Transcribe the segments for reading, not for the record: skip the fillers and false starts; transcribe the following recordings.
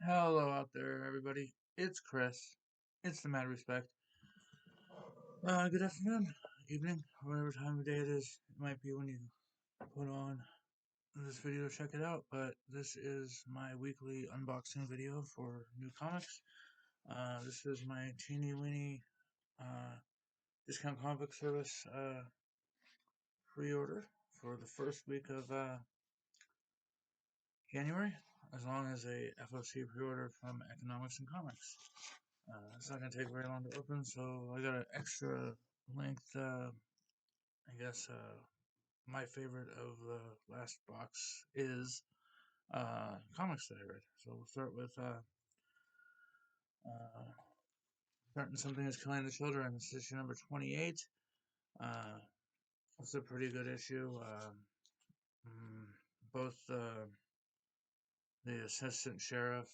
Hello out there, everybody. It's Chris. It's the Mad Respect. Good afternoon, evening, whatever time of day it is. It might be when you put on this video to check it out, but this is my weekly unboxing video for new comics. This is my teeny weeny discount comic book service pre-order for the first week of January, as long as a FOC pre-order from Economics and Comics. It's not going to take very long to open, so I got an extra length, I guess, my favorite of the last box is comics that I read. So we'll start with uh, Starting Something is Killing the Children. This is issue number 28. Uh, it's a pretty good issue. Mm, both the assistant sheriff,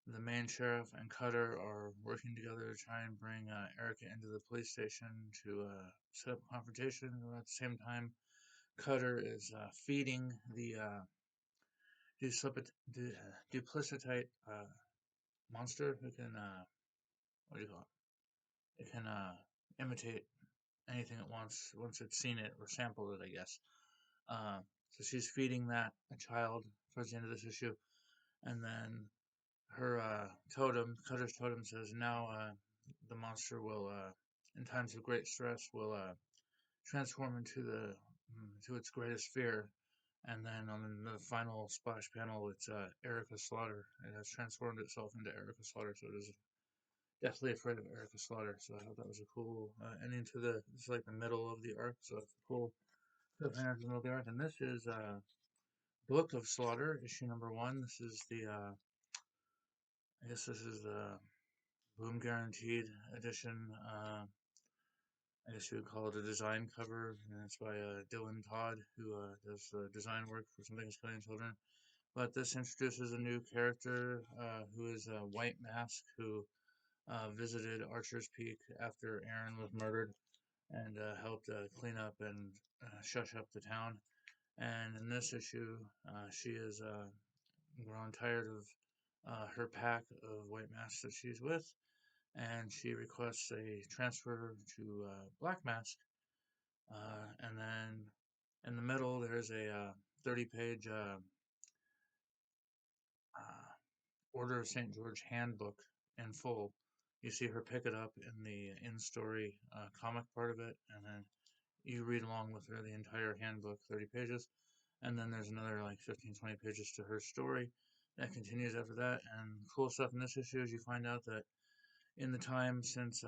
the main sheriff, and Cutter are working together to try and bring Erica into the police station to set up a confrontation. At the same time, Cutter is feeding the duplicitite monster who can, what do you call it? It can imitate anything it wants once it's seen it or sampled it, I guess. Uh, so she's feeding that a child towards the end of this issue, and then her Cutter's totem says now the monster will, in times of great stress, will transform into to its greatest fear. And then on the final splash panel, it's Erica Slaughter. It has transformed itself into Erica Slaughter, so it is deathly afraid of Erica Slaughter. So I thought that was a cool ending to the. It's like the middle of the arc, so it's a cool cliffhanger to the middle of the arc. And this is Book of Slaughter, issue number 1. This is the. I guess this is the Boom Guaranteed edition. I guess you would call it a design cover, and it's by Dylan Todd, who does design work for Something is Killing Children. But this introduces a new character who is a White Mask who visited Archer's Peak after Aaron was murdered and helped clean up and shush up the town. And in this issue, she is grown tired of her pack of White Masks that she's with, and she requests a transfer to Black Mask. And then in the middle, there's a 30-page uh, Order of St. George handbook in full. You see her pick it up in the in-story comic part of it, and then you read along with her the entire handbook, 30 pages, and then there's another like 15, 20 pages to her story that continues after that. And cool stuff in this issue is you find out that in the time since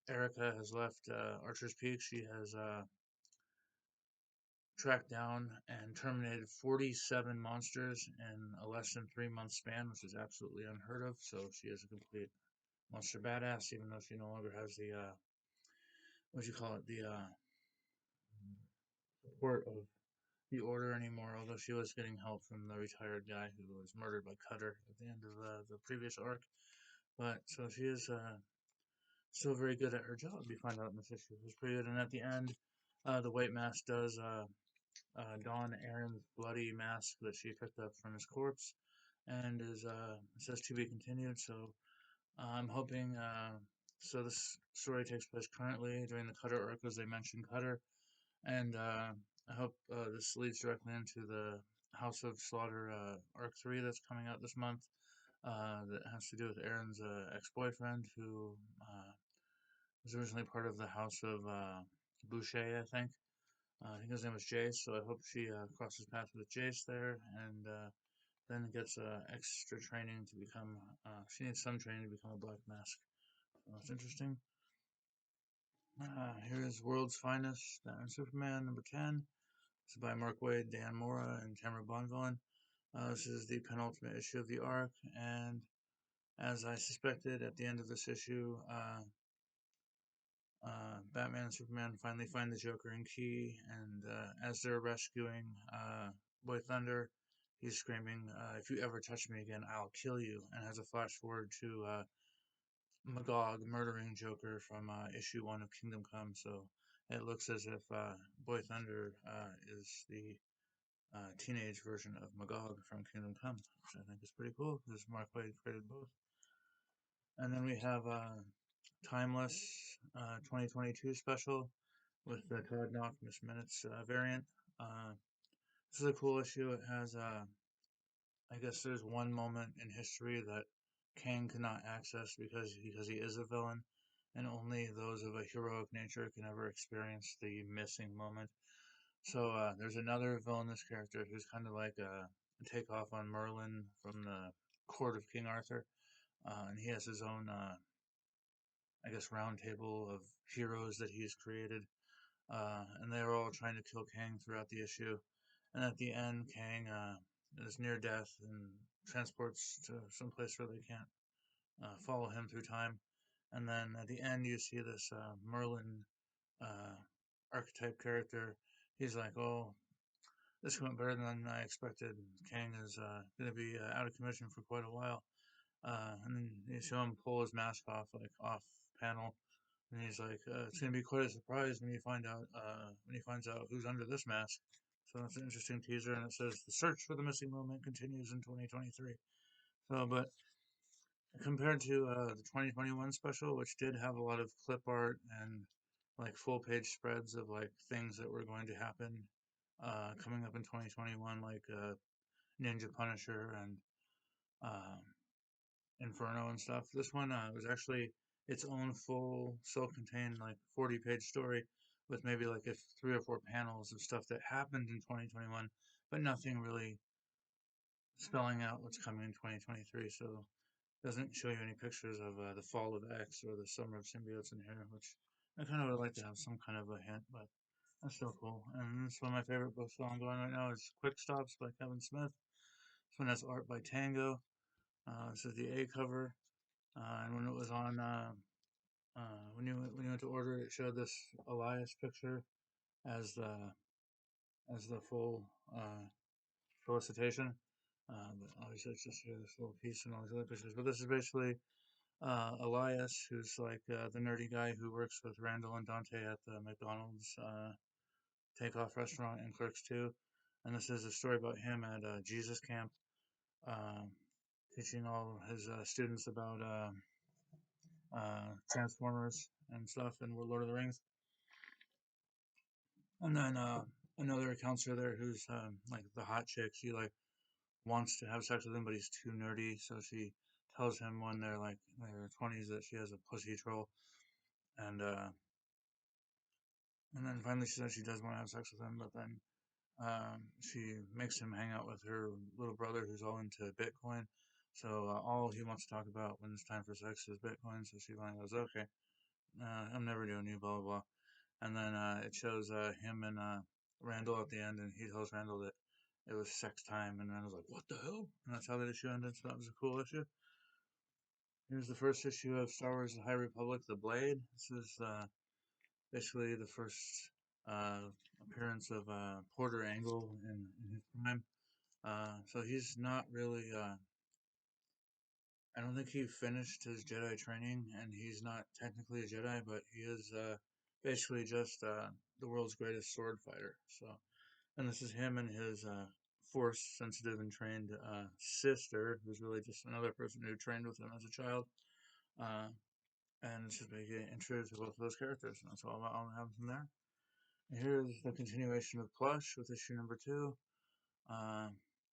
Erica has left Archer's Peak, she has tracked down and terminated 47 monsters in a less than 3 month span, which is absolutely unheard of. So she is a complete monster badass, even though she no longer has the what do you call it, the support of the Order anymore. Although she was getting help from the retired guy who was murdered by Cutter at the end of the previous arc. But so she is still very good at her job. You find out in this issue, it's pretty good. And at the end, the White Mask does don Aaron's bloody mask that she picked up from his corpse, and is says to be continued. So I'm hoping. So this story takes place currently during the Cutter arc, as they mentioned Cutter, and I hope this leads directly into the House of Slaughter arc 3 that's coming out this month. That has to do with Aaron's ex-boyfriend, who was originally part of the House of Boucher, I think. I think his name was Jace, so I hope she crosses paths with Jace there, and then gets extra training to become. She needs some training to become a Black Mask. So that's interesting. Here is World's Finest, Batman Superman number 10. This is by Mark Waid, Dan Mora, and Tamara Bonvillain. This is the penultimate issue of the arc, and as I suspected at the end of this issue, Batman and Superman finally find the Joker and Key, and as they're rescuing Boy Thunder, he's screaming, "If you ever touch me again, I'll kill you!" and has a flash forward to Magog murdering Joker from issue 1 of Kingdom Come. So it looks as if Boy Thunder is the teenage version of Magog from Kingdom Come, which I think is pretty cool because Mark Waid created both. And then we have Timeless 2022 special with the Todd Knock Miss Minutes variant. Uh, this is a cool issue. It has, I guess, there's one moment in history that Kang cannot access because he is a villain, and only those of a heroic nature can ever experience the missing moment. So there's another villainous character who's kind of like a takeoff on Merlin from the court of King Arthur, and he has his own, I guess, round table of heroes that he's created, and they're all trying to kill Kang throughout the issue. And at the end, Kang is near death and transports to some place where they can't follow him through time. And then at the end, you see this Merlin uh, archetype character. He's like, "Oh, this went better than I expected. Kang is going to be out of commission for quite a while." And then you show him pull his mask off, like off panel, and he's like, "It's going to be quite a surprise when you find out when he finds out who's under this mask." So that's an interesting teaser, and it says the search for the missing moment continues in 2023. So, but compared to the 2021 special, which did have a lot of clip art and like full page spreads of like things that were going to happen coming up in 2021, like Ninja Punisher and uh, Inferno and stuff. This one was actually its own full, self-contained, like 40-page story with maybe like a 3 or 4 panels of stuff that happened in 2021, but nothing really spelling out what's coming in 2023. So it doesn't show you any pictures of the fall of X or the summer of symbiotes in here, which I kind of would like to have some kind of a hint, but that's still cool. And this is one of my favorite books ongoing right now is Quick Stops by Kevin Smith. This one has art by Tango. This is the A cover. And when it was on, when you went to order it, it showed this Elias picture as the full solicitation. But obviously, it's just here, this little piece and all these other pictures. But this is basically Elias, who's like the nerdy guy who works with Randall and Dante at the McDonald's takeoff restaurant in Clerks 2. And this is a story about him at Jesus Camp, uh, teaching all his students about Transformers and stuff and Lord of the Rings. And then another counselor there who's like the hot chick. She like wants to have sex with him, but he's too nerdy. So she tells him when they're like in their 20s that she has a pussy troll, and uh, and then finally she says she does want to have sex with him, but then she makes him hang out with her little brother who's all into Bitcoin. So all he wants to talk about when it's time for sex is Bitcoin. So she finally goes, "Okay, I'm never doing you, blah blah blah." And then it shows him and Randall at the end, and he tells Randall that it was sex time, and Randall's like, "What the hell?" And that's how the issue ended. So that was a cool issue. Here's the first issue of Star Wars: The High Republic: The Blade. This is basically the first uh, appearance of Porter Engle in his prime. So he's not really. I don't think he finished his Jedi training, and he's not technically a Jedi, but he is basically just the world's greatest sword fighter. So, and this is him and his force sensitive and trained sister, who's really just another person who trained with him as a child. Uh, and it's just making an intro to both of those characters, and that's all I have from there. And here's the continuation of Plush with issue number 2. Uh,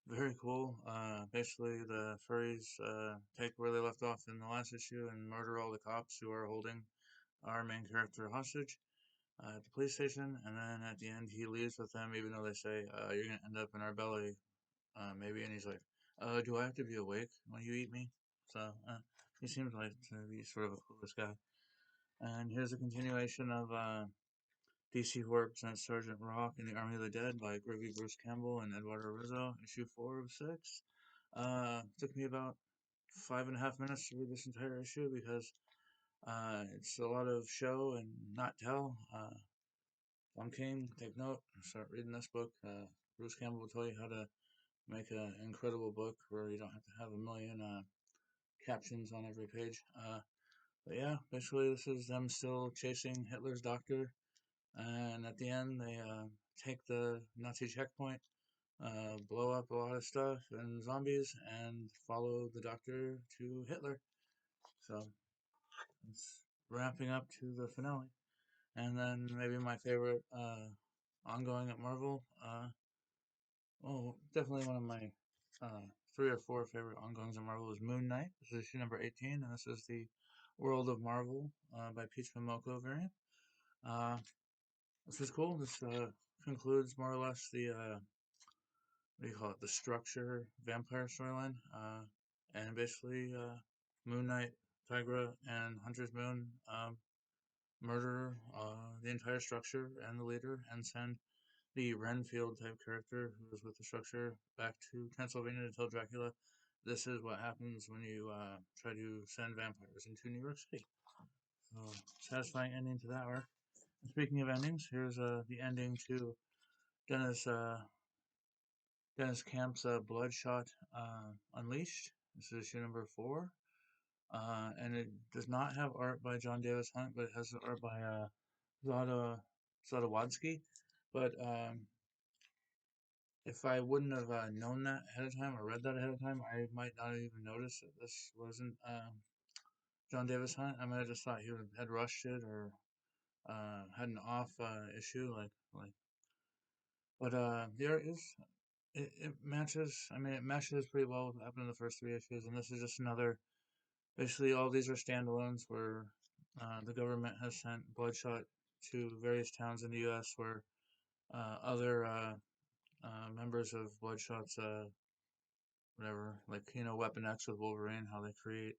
Very cool. Basically, the furries take where they left off in the last issue and murder all the cops who are holding our main character hostage at the police station. And then at the end, he leaves with them, even though they say, "You're gonna end up in our belly, maybe." And he's like, "Do I have to be awake when you eat me?" So he seems like to be sort of a clueless guy. And here's a continuation of DC Horror presents Sergeant Rock in the Army of the Dead by Gregory Bruce Campbell and Eduardo Rizzo, issue 4 of 6. Took me about 5.5 minutes to read this entire issue because it's a lot of show and not tell. Tom King, take note, start reading this book. Bruce Campbell will tell you how to make an incredible book where you don't have to have a million captions on every page. But yeah, basically, this is them still chasing Hitler's doctor, and at the end, they take the Nazi checkpoint, blow up a lot of stuff and zombies, and follow the Doctor to Hitler. So it's ramping up to the finale. And then maybe my favorite ongoing at Marvel. Definitely one of my uh, 3 or 4 favorite ongoings at Marvel is Moon Knight. This is issue number 18, and this is the World of Marvel by Peach Momoko variant. Uh, this is cool. This concludes more or less the what do you call it? The structure vampire storyline. And basically, Moon Knight, Tigra, and Hunter's Moon murder the entire structure and the leader, and send the Renfield type character who was with the structure back to Transylvania to tell Dracula this is what happens when you try to send vampires into New York City. So, satisfying ending to that arc. And speaking of endings, here's the ending to Dennis Dennis Camp's Bloodshot Unleashed. This is issue number 4. And it does not have art by John Davis Hunt, but it has art by Zada Zadawadsky. But if I wouldn't have known that ahead of time or read that ahead of time, I might not have even noticed that this wasn't John Davis Hunt. I might have just thought he had rushed it or had an off issue, like. But the art is it matches. I mean, it matches pretty well with what happened in the first 3 issues, and this is just another. Basically, all these are standalones where the government has sent Bloodshot to various towns in the U.S. where other members of Bloodshot's whatever, like Weapon X with Wolverine, how they create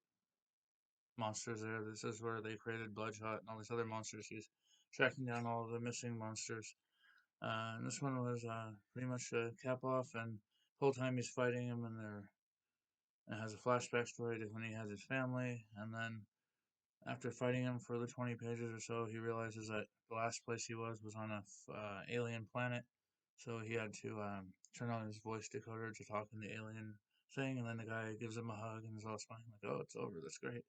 monsters there. This is where they created Bloodshot and all these other monsters. He's tracking down all the missing monsters. And this one was pretty much a cap off, and the whole time he's fighting him, and it has a flashback story to when he has his family, and then after fighting him for the 20 pages or so, he realizes that the last place he was on a alien planet, so he had to turn on his voice decoder to talk in the alien thing, and then the guy gives him a hug and is all smiling like, "Oh, it's over. That's great."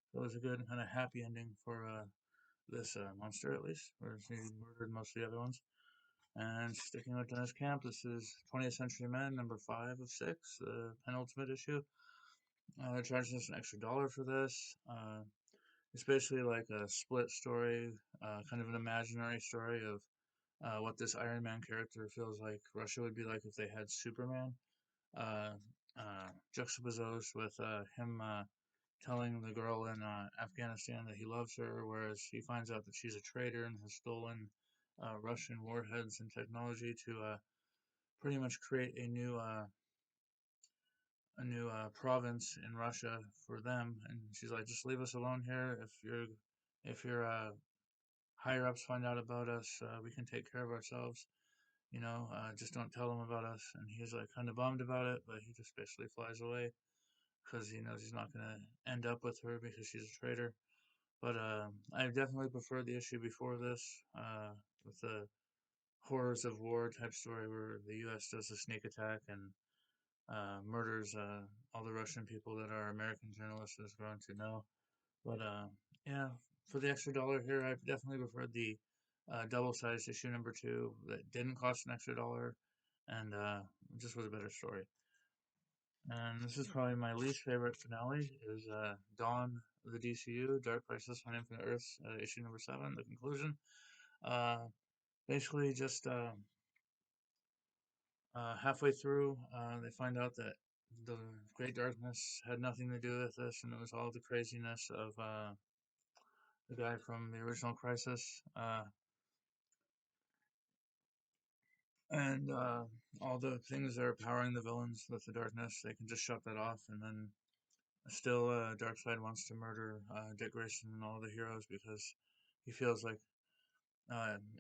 So it was a good kind of happy ending for this monster at least, where he murdered most of the other ones. And sticking with Dennis Camp, this is 20th Century Men, number 5 of 6, the penultimate issue. They're charging us an extra dollar for this. It's basically like a split story, kind of an imaginary story of what this Iron Man character feels like Russia would be like if they had Superman, uh, juxtaposed with him telling the girl in Afghanistan that he loves her, whereas he finds out that she's a traitor and has stolen Russian warheads and technology to pretty much create a new province in Russia for them. And she's like, just leave us alone here. If your higher ups find out about us, we can take care of ourselves. Just don't tell them about us. And he's like kind of bummed about it, but he just basically flies away because he knows he's not gonna end up with her because she's a traitor. But I definitely prefer the issue before this, with the horrors of war type story where the U.S. does a sneak attack and murders all the Russian people that our American journalist has grown to know. But yeah, for the extra dollar here, I definitely preferred the double-sized issue number 2 that didn't cost an extra dollar, and just was a better story. And this is probably my least favorite finale is Dawn of the DCU, Dark Crisis on Infinite Earths, issue number 7, the conclusion. Uh, Basically, just halfway through, they find out that the Great Darkness had nothing to do with this, and it was all the craziness of the guy from the original Crisis, and all the things that are powering the villains with the darkness. They can just shut that off, and then still, Darkseid wants to murder Dick Grayson and all the heroes because he feels like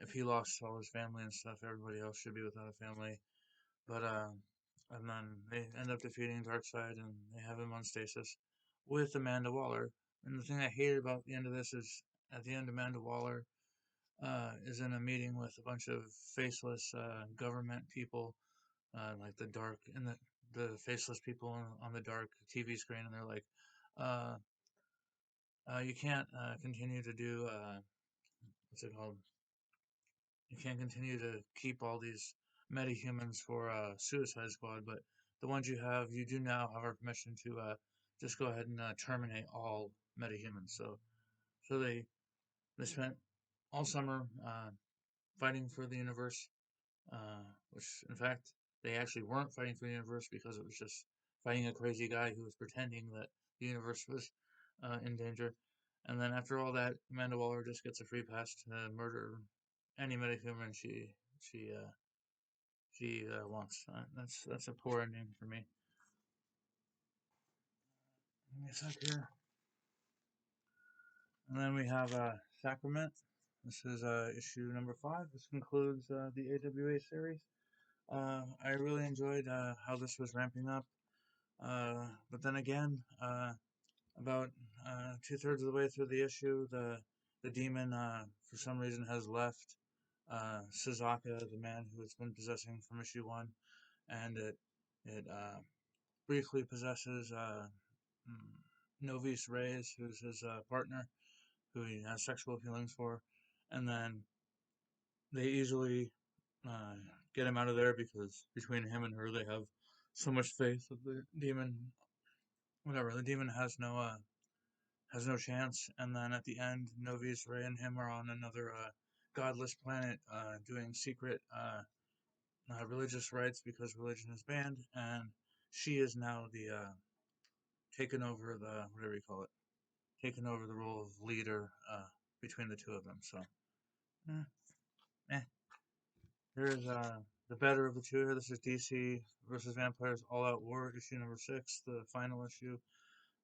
if he lost all his family and stuff, everybody else should be without a family. But and then they end up defeating Darkseid, and they have him on stasis with Amanda Waller. And the thing I hated about the end of this is at the end, Amanda Waller is in a meeting with a bunch of faceless government people, like the dark and the faceless people on the dark TV screen, and they're like, uh, "You can't continue to do what's it called? You can't continue to keep all these metahumans for Suicide Squad, but the ones you have, you do now have our permission to just go ahead and terminate all metahumans. So they spent all summer fighting for the universe, which in fact they actually weren't fighting for the universe because it was just fighting a crazy guy who was pretending that the universe was in danger. And then after all that, Amanda Waller just gets a free pass to murder any metahuman she wants. That's a poor ending for me. Give me a sec here. And then we have Sacrament. This is issue number 5. This concludes the AWA series. I really enjoyed how this was ramping up. But then again, about 2/3 of the way through the issue, the demon for some reason has left Suzaka, the man who has been possessing from issue 1, and it briefly possesses Novice Reyes, who's his partner, who he has sexual feelings for, and then they easily uh, get him out of there because between him and her, they have so much faith that the demon, whatever, the demon has no chance. And then at the end, Novi's Ray and him are on another godless planet doing secret religious rites because religion is banned, and she is now the taken over the whatever you call it, taken over the role of leader between the two of them. So, eh, eh. Here's the better of the two here. This is DC versus Vampires All Out War, issue number 6, the final issue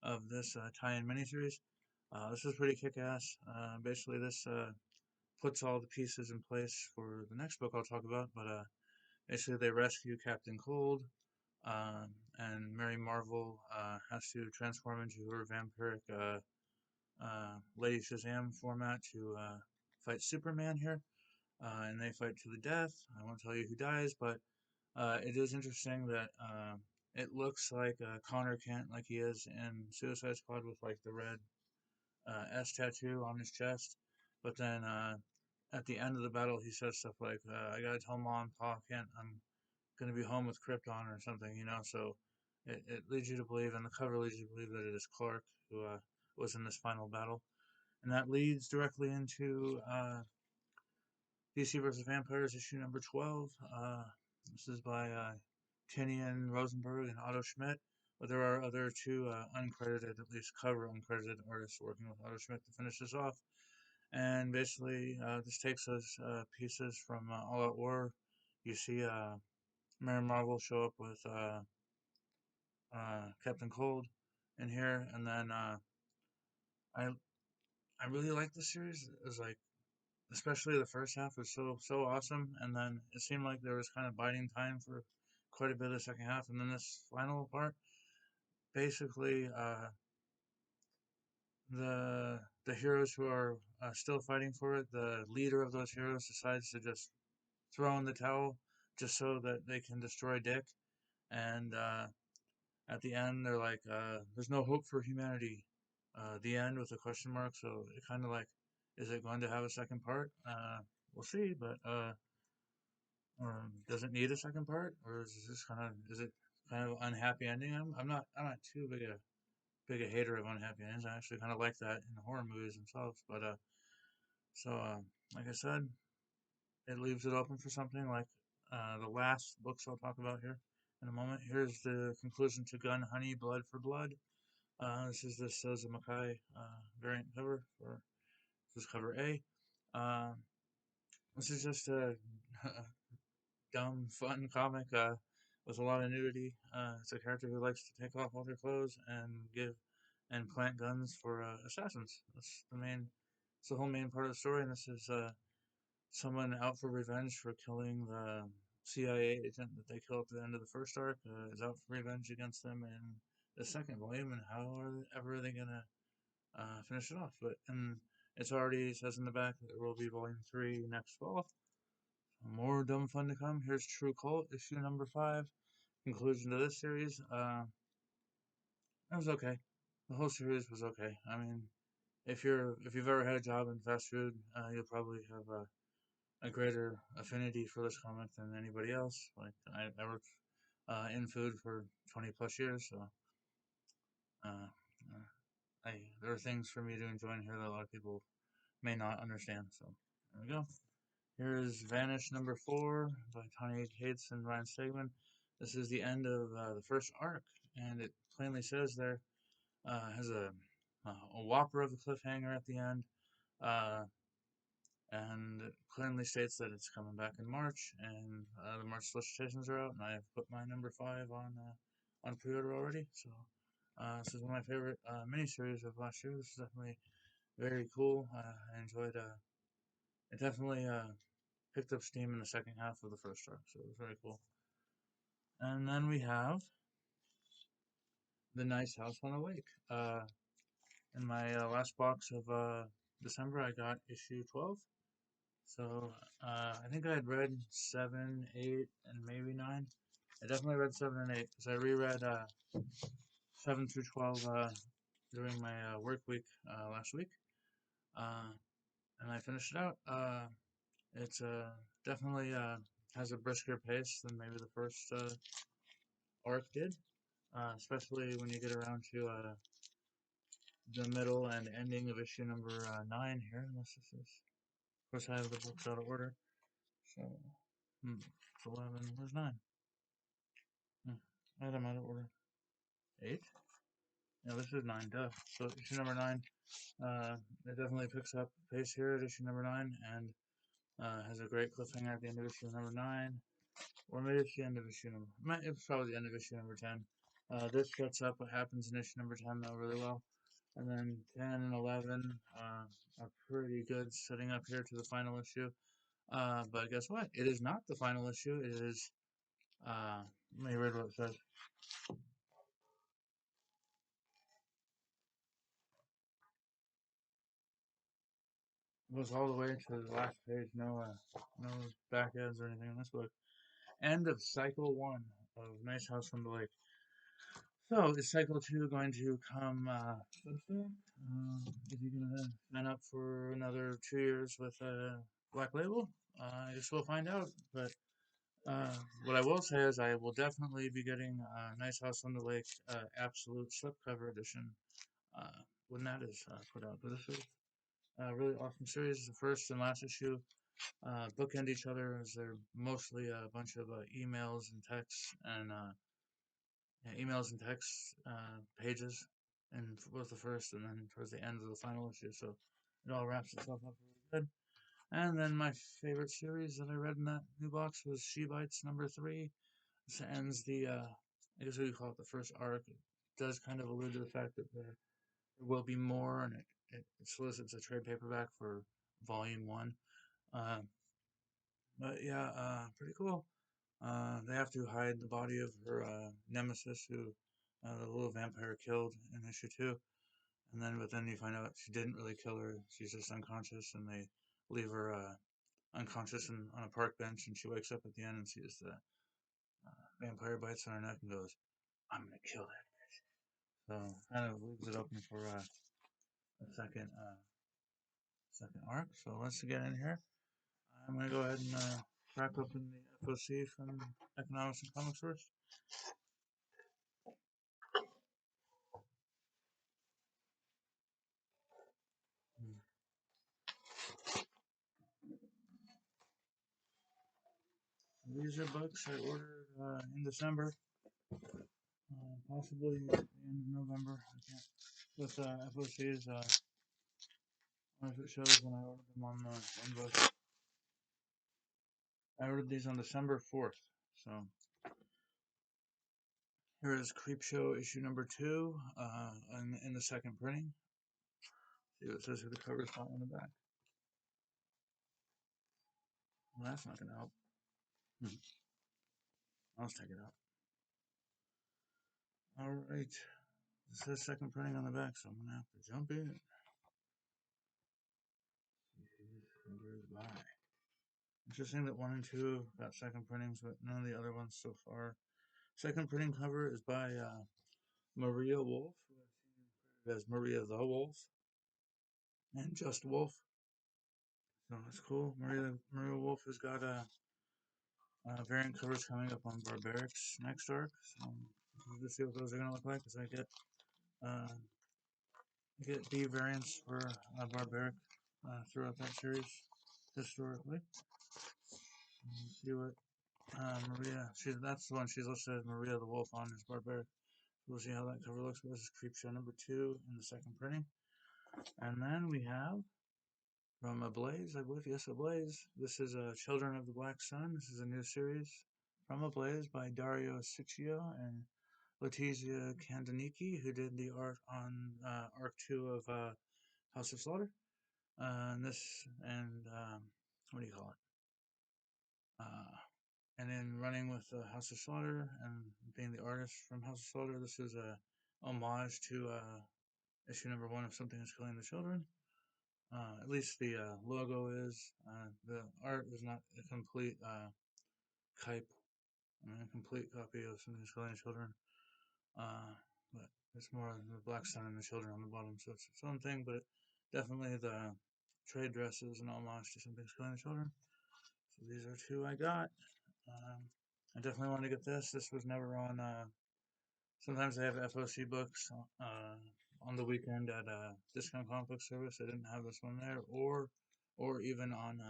of this tie-in miniseries. This is pretty kick-ass. Basically, this puts all the pieces in place for the next book I'll talk about. But basically, they rescue Captain Cold, and Mary Marvel has to transform into her vampiric Lady Shazam format to fight Superman here. And they fight to the death. I won't tell you who dies, but it is interesting that it looks like Connor Kent, like he is in Suicide Squad, with like the red S tattoo on his chest. But then at the end of the battle, he says stuff like, "I gotta tell Mom, Pa, Kent, I'm gonna be home with Krypton or something," you know. So it leads you to believe, and the cover leads you to believe that it is Clark who was in this final battle, and that leads directly into DC vs. Vampires issue number 12. This is by Tinian Rosenberg and Otto Schmidt, but there are other two uncredited, at least cover uncredited artists working with Otto Schmidt to finish this off. And basically, this takes us pieces from All Out War. You see Mary Marvel show up with Captain Cold in here, and then I I really like this series. It was like, especially the first half was so awesome, and then it seemed like there was kind of biding time for quite a bit of the second half, and then this final part, basically, the heroes who are still fighting for it, the leader of those heroes decides to just throw in the towel just so that they can destroy Dick, and at the end they're like, "There's no hope for humanity." The end with a question mark, so it kind of like, is it going to have a second part? We'll see, but does it need a second part, or is it kind of unhappy ending? I'm not too big a hater of unhappy endings. I actually kind of like that in the horror movies themselves. But so like I said, it leaves it open for something like the last books I'll talk about here in a moment. Here's the conclusion to Gun Honey Blood for Blood. This is the Soza Makai variant cover for this is cover A. Uh, this is just a dumb, fun comic with a lot of nudity. It's a character who likes to take off all their clothes and plant guns for assassins. That's the main. It's the whole main part of the story, and this is someone out for revenge for killing the CIA agent that they killed at the end of the first arc. Is out for revenge against them in the second volume, and how are they gonna finish it off? But and it's already says in the back that there will be volume 3 next fall. More dumb fun to come. Here's True Cult, issue number 5. Conclusion to this series. It was okay. The whole series was okay. I mean, if you've ever had a job in fast food, you'll probably have a greater affinity for this comic than anybody else. Like I worked in food for 20 plus years, so uh, there are things for me to enjoy in here that a lot of people may not understand. So there we go. Here is Vanish number 4 by Tony Cates and Ryan Stegman. This is the end of the first arc, and it plainly says there has a whopper of a cliffhanger at the end, uh, and it plainly states that it's coming back in March, and the March solicitations are out, and I have put my number 5 on pre-order already. So this is one of my favorite miniseries of last year. This is definitely very cool. I enjoyed. It definitely picked up steam in the second half of the first arc, so it was very cool. And then we have The Nice House on the Lake. In my last box of December, I got issue 12. So I think I had read 7, 8, and maybe 9. I definitely read 7 and 8 because I reread 7 through 12 during my work week last week. And I finished it out. It's definitely has a brisker pace than maybe the first arc did, especially when you get around to the middle and ending of issue number 9 here, unless this is, of course I have the books out of order, so, it's 11, where's 9? I had them out of order. 8? Yeah, this is 9, duh. So issue number 9, it definitely picks up pace here at issue number 9, and has a great cliffhanger at the end of issue number 9. Or maybe it's the end of issue number. It's probably the end of issue number 10. This sets up what happens in issue number 10 though really well. And then 10 and 11 are pretty good setting up here to the final issue. But guess what? It is not the final issue. It is. Let me read what it says. It goes all the way to the last page. No back ends or anything in this book. End of cycle 1 of Nice House on the Lake. So, is Cycle 2 going to come Substack? Is he going to sign up for another 2 years with Black Label? I guess we'll find out. But what I will say is I will definitely be getting Nice House on the Lake Absolute Slipcover Edition when that is put out. But this is a really awesome series. The first and last issue bookend each other as they're mostly a bunch of emails and texts and emails and text pages, and was the first, and then towards the end of the final issue. So it all wraps itself up really good. And then my favorite series that I read in that new box was She Bites number 3. This ends the, I guess we call it the first arc. It does kind of allude to the fact that there will be more, and it solicits a trade paperback for volume 1. Uh, but yeah, pretty cool. They have to hide the body of her nemesis, who the little vampire killed in issue 2. But then you find out she didn't really kill her. She's just unconscious, and they leave her unconscious on a park bench, and she wakes up at the end and sees the vampire bites on her neck and goes, "I'm gonna kill that bitch." So kind of leaves it open for a second arc. So let's get in here. I'm gonna go ahead and crack open the FOC from Economics and Comics first. These are books I ordered in December, possibly the end of November. I can't. With FOCs, if it shows when I ordered them on the invoice. I ordered these on December 4th. So here is Creepshow issue number 2 in the second printing. See what it says who the cover's not on the back. Well, that's not going to help. Let's take it out. Alright. It says second printing on the back, so I'm going to have to jump in. Interesting that 1 and 2 got second printings, but none of the other ones so far. Second printing cover is by Maria Wolf, who I've seen credited as Maria the Wolf, and Just Wolf. So that's cool. Maria Wolf has got a variant covers coming up on Barbarics next arc. So let's see what those are gonna look like as uh, get B variants for Barbaric throughout that series historically. Let's see what Maria. That's the one she's listed as Maria the Wolf on is Barbaric. We'll see how that cover looks. This is Creepshow number 2 in the second printing. And then we have from Ablaze, I believe, yes, Ablaze. This is Children of the Black Sun. This is a new series from Ablaze by Dario Sicchio and Letizia Candaniki, who did the art on Arc 2 of House of Slaughter. And what do you call it? And then running with House of Slaughter and being the artist from House of Slaughter, this is a homage to issue number 1 of Something is Killing the Children. At least the logo is. The art is not a complete complete copy of Something is Killing the Children. But it's more the Black Sun and the children on the bottom, so it's its own thing. But definitely the trade dress is an homage to Something is Killing the Children. So these are 2 I got. I definitely want to get this. This was never on. Sometimes they have FOC books on the weekend at a discount comic book service. I didn't have this one there, or even on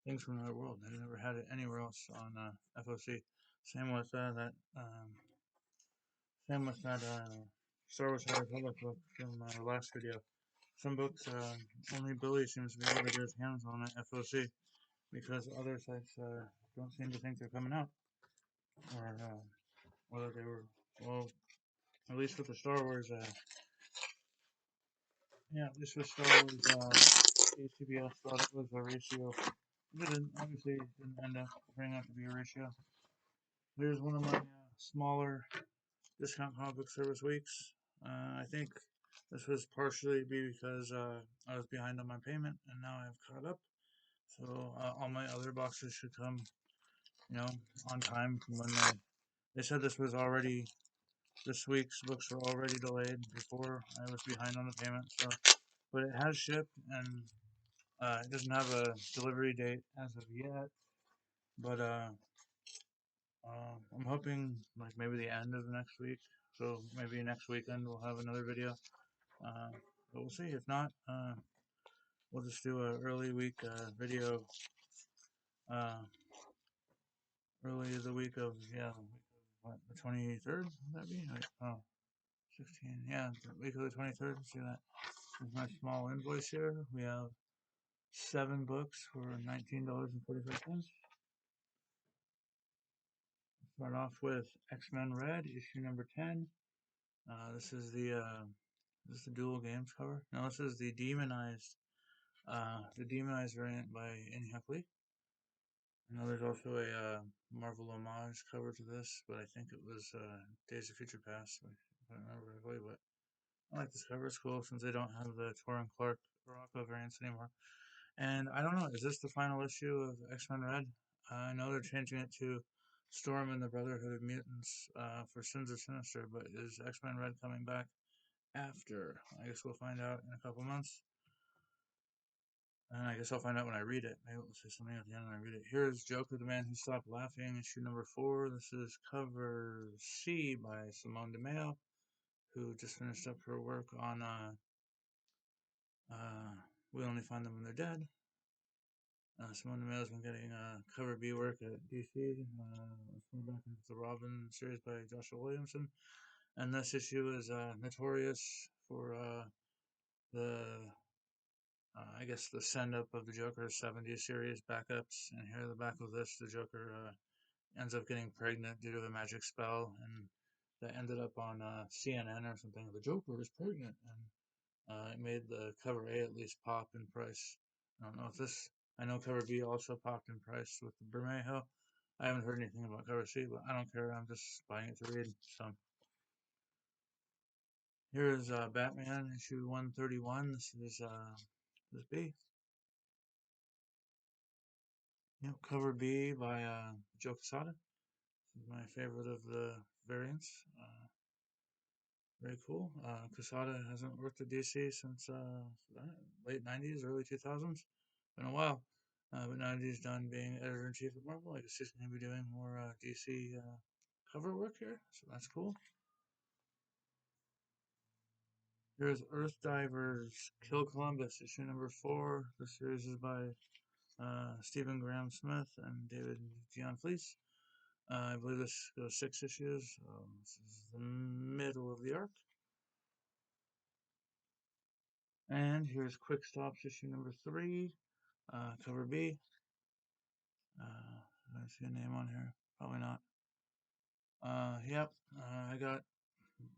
Things from Another World. I never had it anywhere else on FOC. Same with that. Same with that Star Wars High Republic book from our last video. Some books only Billy seems to be able to get his hands on at FOC because other sites don't seem to think they're coming out, or whether they were well. At least with the Star Wars, yeah, this was Star Wars dcbs thought it was a ratio. It didn't, obviously didn't end up turning out to be a ratio. Here's one of my smaller discount comic book service weeks. I think this was partially because I was behind on my payment, and now I've caught up. So all my other boxes should come, on time from when they said this was already this week's books were already delayed before I was behind on the payment. So, but it has shipped, and it doesn't have a delivery date as of yet. But I'm hoping like maybe the end of next week. So maybe next weekend we'll have another video. But we'll see. If not, we'll just do a early week video. Uh, early the week of what, the 23rd? Would that be? Wait, oh, 16. Yeah, the week of the 23rd. See that? There's my small invoice here. We have 7 books for $19.45. Start off with X-Men Red, issue number 10. This is the dual games cover. No, this is the demonized variant by Inhyuk Lee. I know there's also a Marvel homage cover to this, but I think it was Days of Future Past, if I remember correctly. But I like this cover. It's cool since they don't have the Torrin Clark Baraka variants anymore. And I don't know, is this the final issue of X-Men Red? I know they're changing it to Storm and the Brotherhood of Mutants for Sins of Sinister, but is X-Men Red coming back after? I guess we'll find out in a couple months. And I guess I'll find out when I read it. Maybe we'll say something at the end when I read it. Here's Joker, the Man Who Stopped Laughing, issue number 4. This is cover C by Simone DeMeo, who just finished up her work on We Only Find Them When They're Dead. Simone DeMeo has been getting cover B work at DC. Coming back into the Robin series by Joshua Williamson. And this issue is notorious for the I guess the send up of the Joker 70s series backups, and here at the back of this, the Joker ends up getting pregnant due to a magic spell, and that ended up on CNN or something. The Joker is pregnant, and it made the cover A at least pop in price. I don't know if this. I know cover B also popped in price with the Bermejo. I haven't heard anything about cover C, but I don't care. I'm just buying it to read. So here's Batman issue 131. This is this B. Yep, cover B by Joe Quesada. This is my favorite of the variants. Very cool. Quesada hasn't worked at DC since late 90s, early 2000s. been a while. But now that he's done being editor in chief of Marvel, I guess he's going to be doing more DC cover work here, so that's cool. Here's Earth Divers Kill Columbus, issue number 4. The series is by Stephen Graham Smith and David Gian Fleece. I believe this goes 6 issues. This is the middle of the arc. And here's Quick Stops issue number 3, cover B. I see a name on here. Probably not. Yep. I got,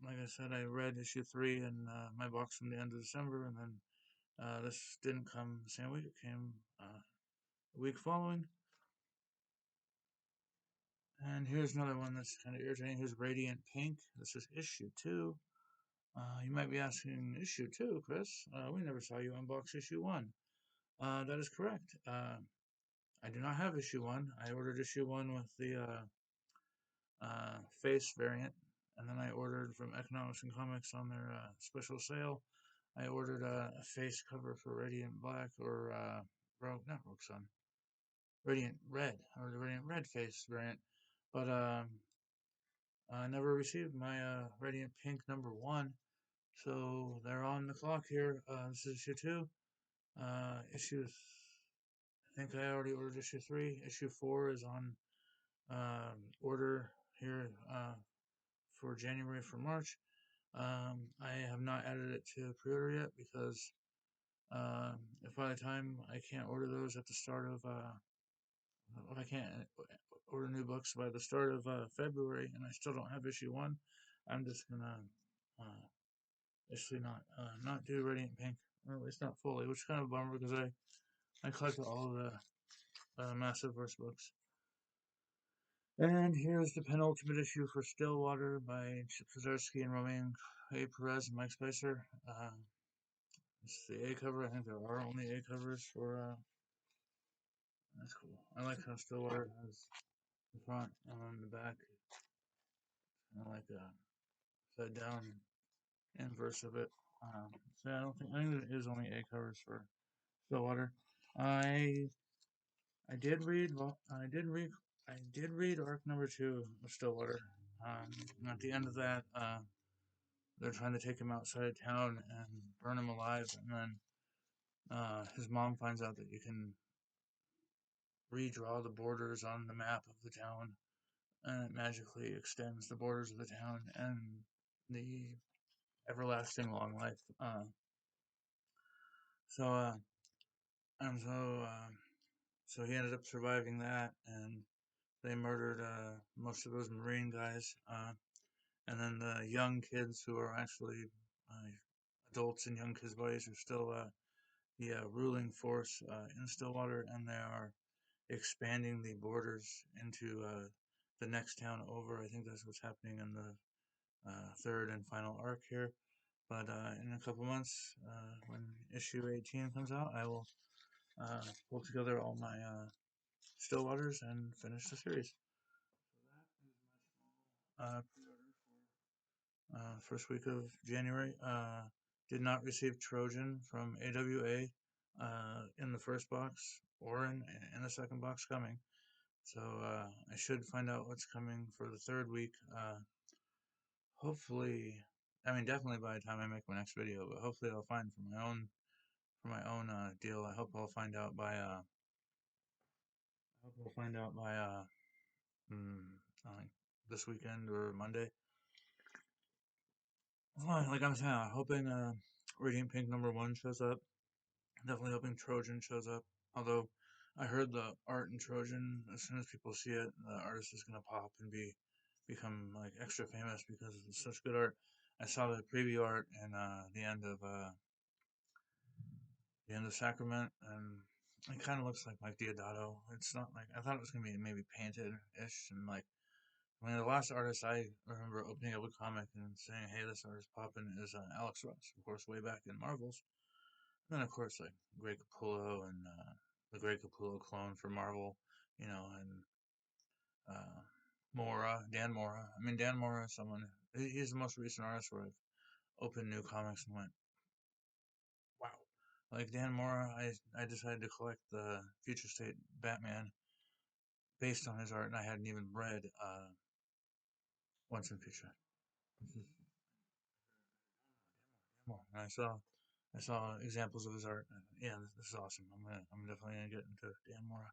like I said, I read issue 3 in my box from the end of December, and then this didn't come the same week. It came the week following. And here's another one that's kind of irritating. Here's Radiant Pink. This is issue 2. You might be asking, issue 2, Chris? We never saw you unbox issue 1. That is correct. I do not have issue 1. I ordered issue 1 with the face variant, and then I ordered from Economics and Comics on their special sale. I ordered a face cover for Radiant Black or not Rogue Sun, Radiant Red, or the Radiant Red face variant, but I never received my Radiant Pink number 1, so they're on the clock here. This is issue 2. Issue, I think I already ordered issue 3. Issue 4 is on order here for January for March. I have not added it to pre-order yet because if by the time I can't order those at the start of if I can't order new books by the start of February and I still don't have issue 1, I'm just gonna basically not do Radiant Pink, or at least not fully, which is kind of a bummer because I collected all of the massive verse books. And here's the penultimate issue for Stillwater by Chip Zdarsky and Romain A. Perez and Mike Spicer. It's the A cover. I think there are only A covers for. That's cool. I like how Stillwater has the front and then the back, kind of like a upside down inverse of it. So yeah, I think there is only A covers for Stillwater. I I did read I did read arc number 2 of Stillwater. At the end of that, they're trying to take him outside of town and burn him alive, and then his mom finds out that you can redraw the borders on the map of the town, and it magically extends the borders of the town and the everlasting long life. So and so he ended up surviving that, and they murdered most of those Marine guys, and then the young kids who are actually adults in young kids' bodies are still the ruling force in Stillwater, and they are expanding the borders into the next town over. I think that's what's happening in the third and final arc here. But in a couple months, when issue 18 comes out, I will pull together all my Stillwaters and finish the series. So that is my pre-order for first week of January. Did not receive Trojan from AWA in the first box or in the second box coming. So I should find out what's coming for the third week. Hopefully, I mean definitely by the time I make my next video, but hopefully I'll find for my own deal. I hope I'll find out by mm, like this weekend or Monday. Like I'm saying, I'm hoping Radiant Pink number 1 shows up. Definitely hoping Trojan shows up. Although I heard the art in Trojan, as soon as people see it, the artist is gonna pop and become like extra famous because it's such good art. I saw the preview art and the end of Sacrament, and it kind of looks like Mike Diodato. It's not like I thought it was gonna be maybe painted ish, and like I mean the last artist I remember opening up a comic and saying, "Hey, this artist popping" is Alex Ross, of course, way back in Marvels. And then of course like Greg Capullo and the Greg Capullo clone for Marvel, and uh, Dan Mora. I mean Dan Mora is someone. He's the most recent artist where I've opened new comics and went, wow. Like Dan Mora, I decided to collect the Future State Batman based on his art, and I hadn't even read Once in Future. And I saw examples of his art. And yeah, this is awesome. I'm definitely gonna get into Dan Mora,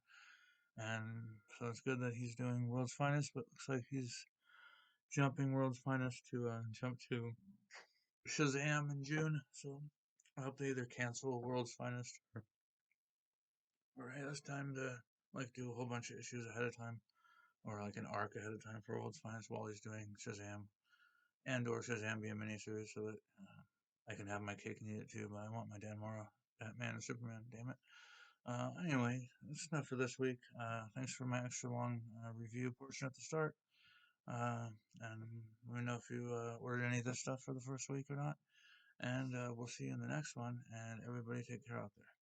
and so it's good that he's doing World's Finest. But it looks like he's jumping World's Finest to jump to Shazam in June. So I hope they either cancel World's Finest or hey, it's time to like do a whole bunch of issues ahead of time, or like an arc ahead of time for World's Finest while he's doing Shazam, and or Shazam be a miniseries so that I can have my cake and eat it too. But I want my Dan Mora, Batman and Superman. Damn it. Anyway, that's enough for this week. Thanks for my extra long review portion at the start. Uh, and let me know if you ordered any of this stuff for the first week or not. And we'll see you in the next one. And everybody take care out there.